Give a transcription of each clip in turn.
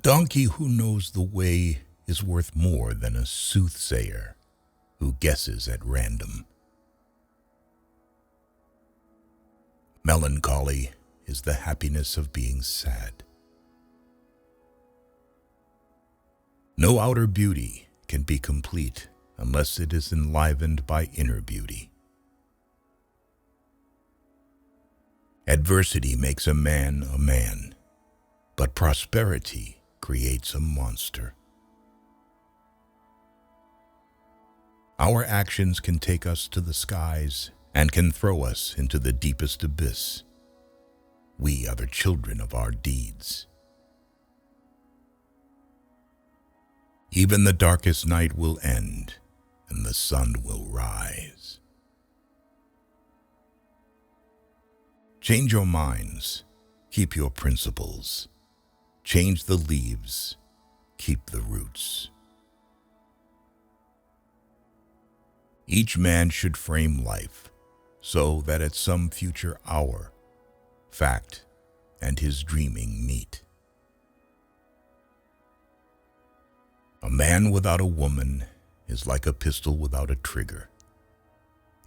donkey who knows the way is worth more than a soothsayer who guesses at random. Melancholy is the happiness of being sad. No outer beauty can be complete unless it is enlivened by inner beauty. Adversity makes a man, but prosperity creates a monster. Our actions can take us to the skies and can throw us into the deepest abyss. We are the children of our deeds. Even the darkest night will end, and the sun will rise. Change your minds, keep your principles. Change the leaves, keep the roots. Each man should frame life so that at some future hour, fact and his dreaming meet. A man without a woman is like a pistol without a trigger.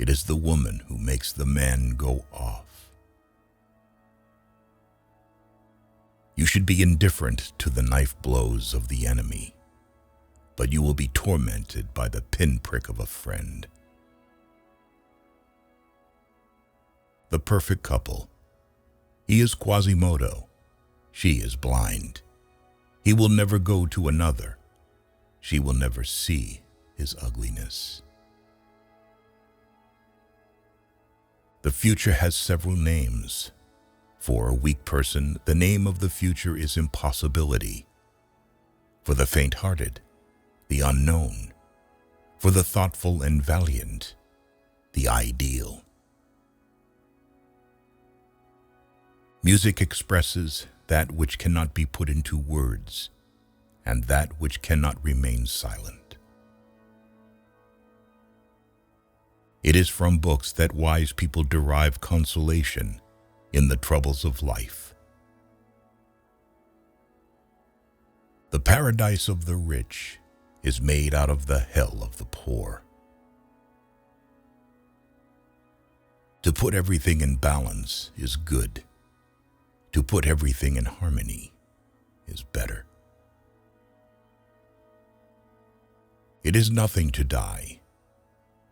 It is the woman who makes the man go off. You should be indifferent to the knife blows of the enemy, but you will be tormented by the pinprick of a friend. The perfect couple. He is Quasimodo. She is blind. He will never go to another. She will never see his ugliness. The future has several names. For a weak person, the name of the future is impossibility. For the faint-hearted, the unknown. For the thoughtful and valiant, the ideal. Music expresses that which cannot be put into words, and that which cannot remain silent. It is from books that wise people derive consolation in the troubles of life. The paradise of the rich is made out of the hell of the poor. To put everything in balance is good. To put everything in harmony is better. It is nothing to die.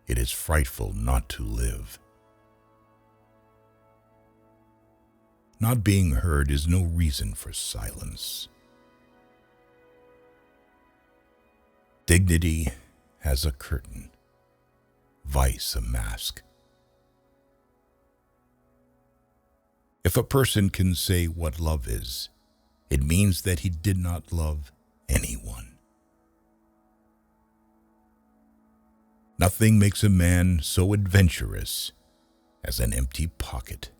It is frightful not to live. Not being heard is no reason for silence. Dignity has a curtain, vice a mask. If a person can say what love is, it means that he did not love anyone. Nothing makes a man so adventurous as an empty pocket.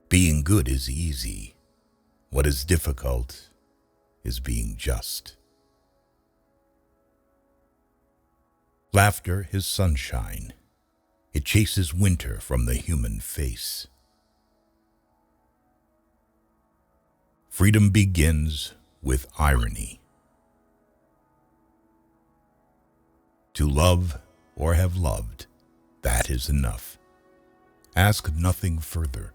Being good is easy. What is difficult is being just. Laughter is sunshine. It chases winter from the human face. Freedom begins with irony. To love or have loved, that is enough. Ask nothing further.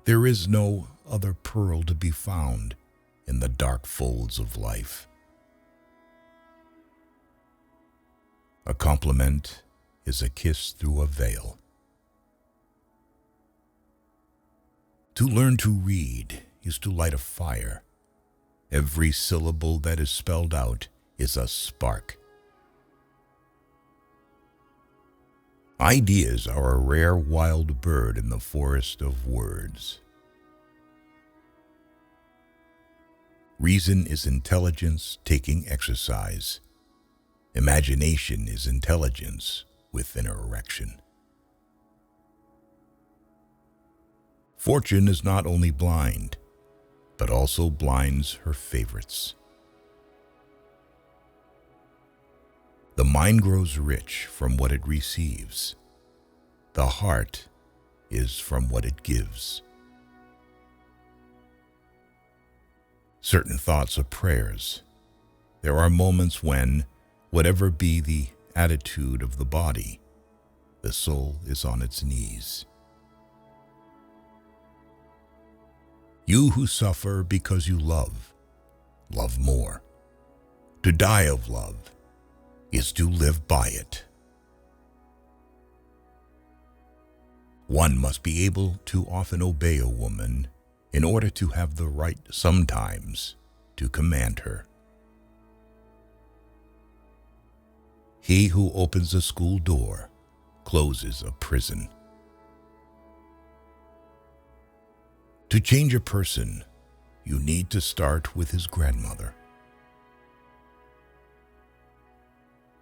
There is no other pearl to be found in the dark folds of life. A compliment is a kiss through a veil. To learn to read is to light a fire. Every syllable that is spelled out is a spark. Ideas are a rare wild bird in the forest of words. Reason is intelligence taking exercise. Imagination is intelligence with an erection. Fortune is not only blind, but also blinds her favorites. The mind grows rich from what it receives. The heart is from what it gives. Certain thoughts are prayers. There are moments when, whatever be the attitude of the body, the soul is on its knees. You who suffer because you love, love more. To die of love is to live by it. One must be able to often obey a woman in order to have the right sometimes to command her. He who opens a school door closes a prison. To change a person, you need to start with his grandmother.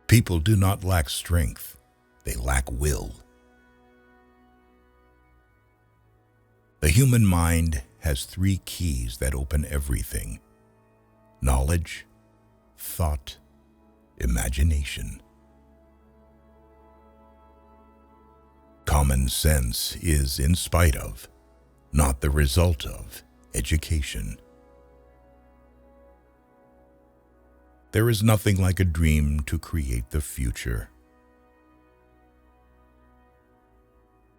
People do not lack strength, they lack will. The human mind has 3 keys that open everything: knowledge, thought, imagination. Common sense is in spite of, not the result of, education. There is nothing like a dream to create the future.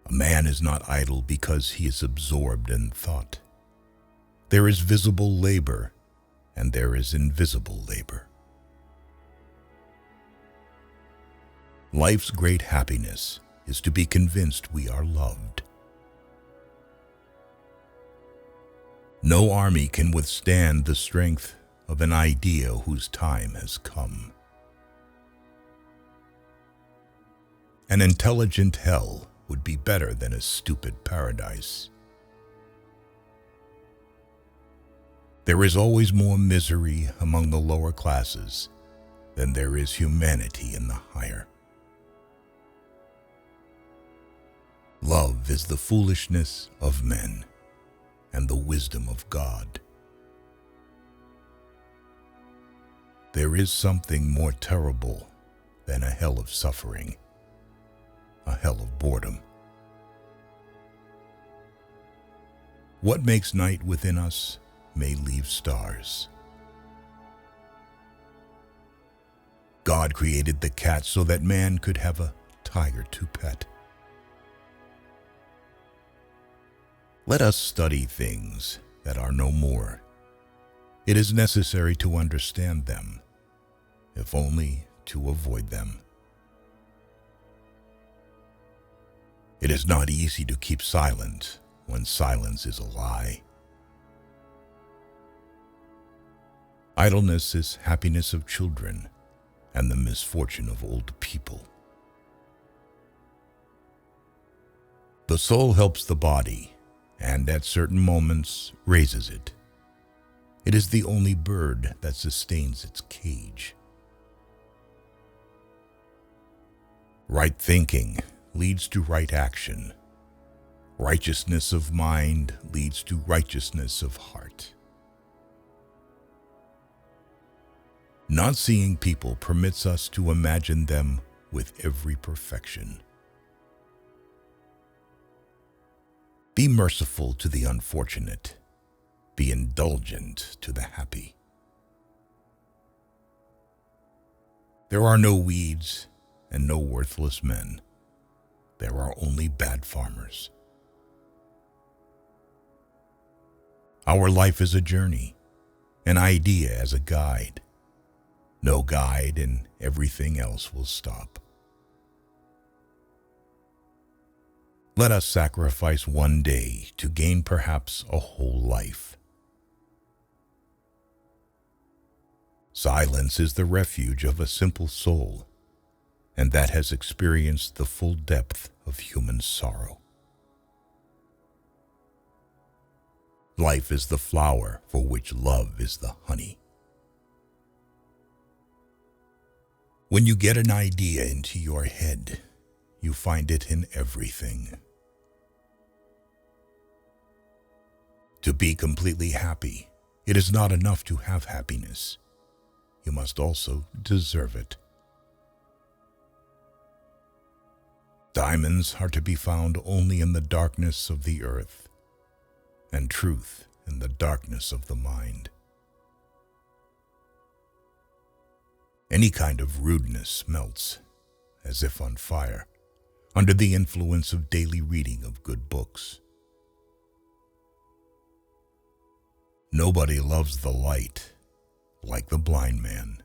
A man is not idle because he is absorbed in thought. There is visible labor, and there is invisible labor. Life's great happiness is to be convinced we are loved. No army can withstand the strength of an idea whose time has come. An intelligent hell would be better than a stupid paradise. There is always more misery among the lower classes than there is humanity in the higher. Love is the foolishness of men and the wisdom of God. There is something more terrible than a hell of suffering, a hell of boredom. What makes night within us may leave stars. God created the cat so that man could have a tiger to pet. Let us study things that are no more. It is necessary to understand them, if only to avoid them. It is not easy to keep silent when silence is a lie. Idleness is happiness of children and the misfortune of old people. The soul helps the body, and at certain moments raises it. It is the only bird that sustains its cage. Right thinking leads to right action. Righteousness of mind leads to righteousness of heart. Not seeing people permits us to imagine them with every perfection. Be merciful to the unfortunate. Be indulgent to the happy. There are no weeds and no worthless men. There are only bad farmers. Our life is a journey, an idea as a guide. No guide and everything else will stop. Let us sacrifice one day to gain perhaps a whole life. Silence is the refuge of a simple soul, and that has experienced the full depth of human sorrow. Life is the flower for which love is the honey. When you get an idea into your head, you find it in everything. To be completely happy, it is not enough to have happiness. You must also deserve it. Diamonds are to be found only in the darkness of the earth, and truth in the darkness of the mind. Any kind of rudeness melts, as if on fire, under the influence of daily reading of good books. Nobody loves the light like the blind man.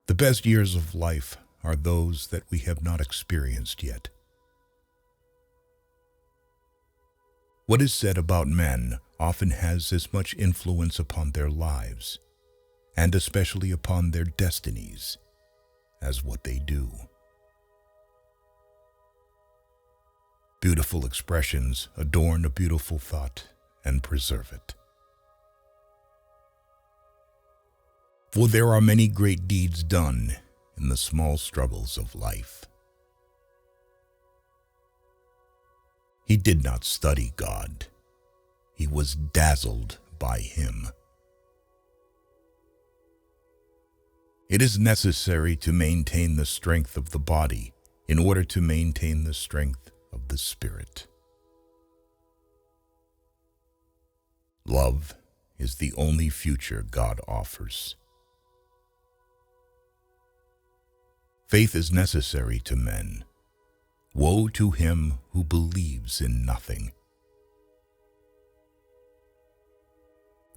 The best years of life are those that we have not experienced yet. What is said about men often has as much influence upon their lives, and especially upon their destinies, as what they do. Beautiful expressions adorn a beautiful thought and preserve it. For there are many great deeds done in the small struggles of life. He did not study God. He was dazzled by Him. It is necessary to maintain the strength of the body in order to maintain the strength of the spirit. Love is the only future God offers. Faith is necessary to men. Woe to him who believes in nothing.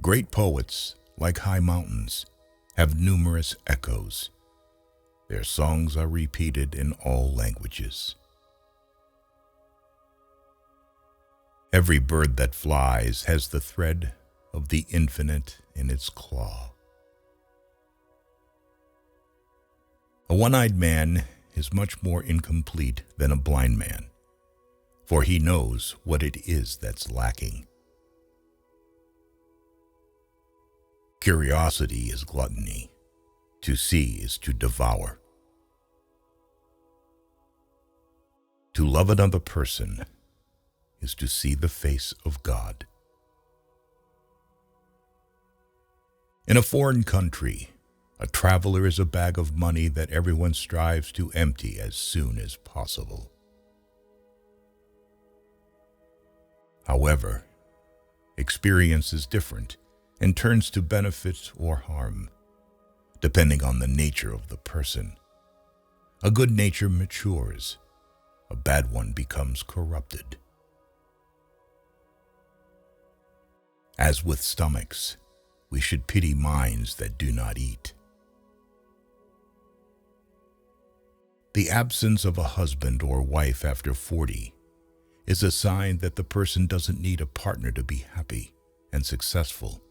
Great poets, like high mountains, have numerous echoes. Their songs are repeated in all languages. Every bird that flies has the thread of the infinite in its claw. A one-eyed man is much more incomplete than a blind man, for he knows what it is that's lacking. Curiosity is gluttony. To see is to devour. To love another person is to see the face of God. In a foreign country, a traveler is a bag of money that everyone strives to empty as soon as possible. However, experience is different and turns to benefit or harm, depending on the nature of the person. A good nature matures, a bad one becomes corrupted. As with stomachs, we should pity minds that do not eat. The absence of a husband or wife after 40 is a sign that the person doesn't need a partner to be happy and successful,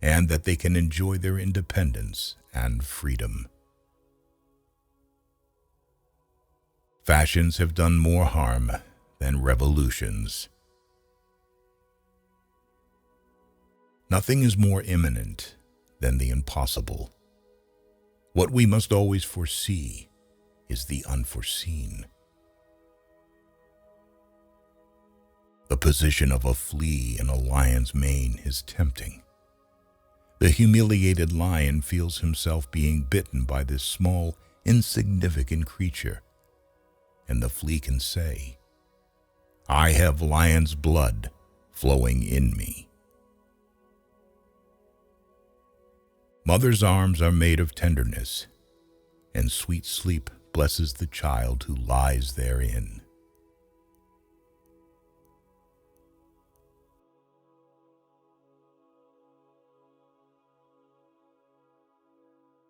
and that they can enjoy their independence and freedom. Fashions have done more harm than revolutions. Nothing is more imminent than the impossible. What we must always foresee is the unforeseen. The position of a flea in a lion's mane is tempting. The humiliated lion feels himself being bitten by this small, insignificant creature, and the flea can say, "I have lion's blood flowing in me." Mother's arms are made of tenderness, and sweet sleep blesses the child who lies therein.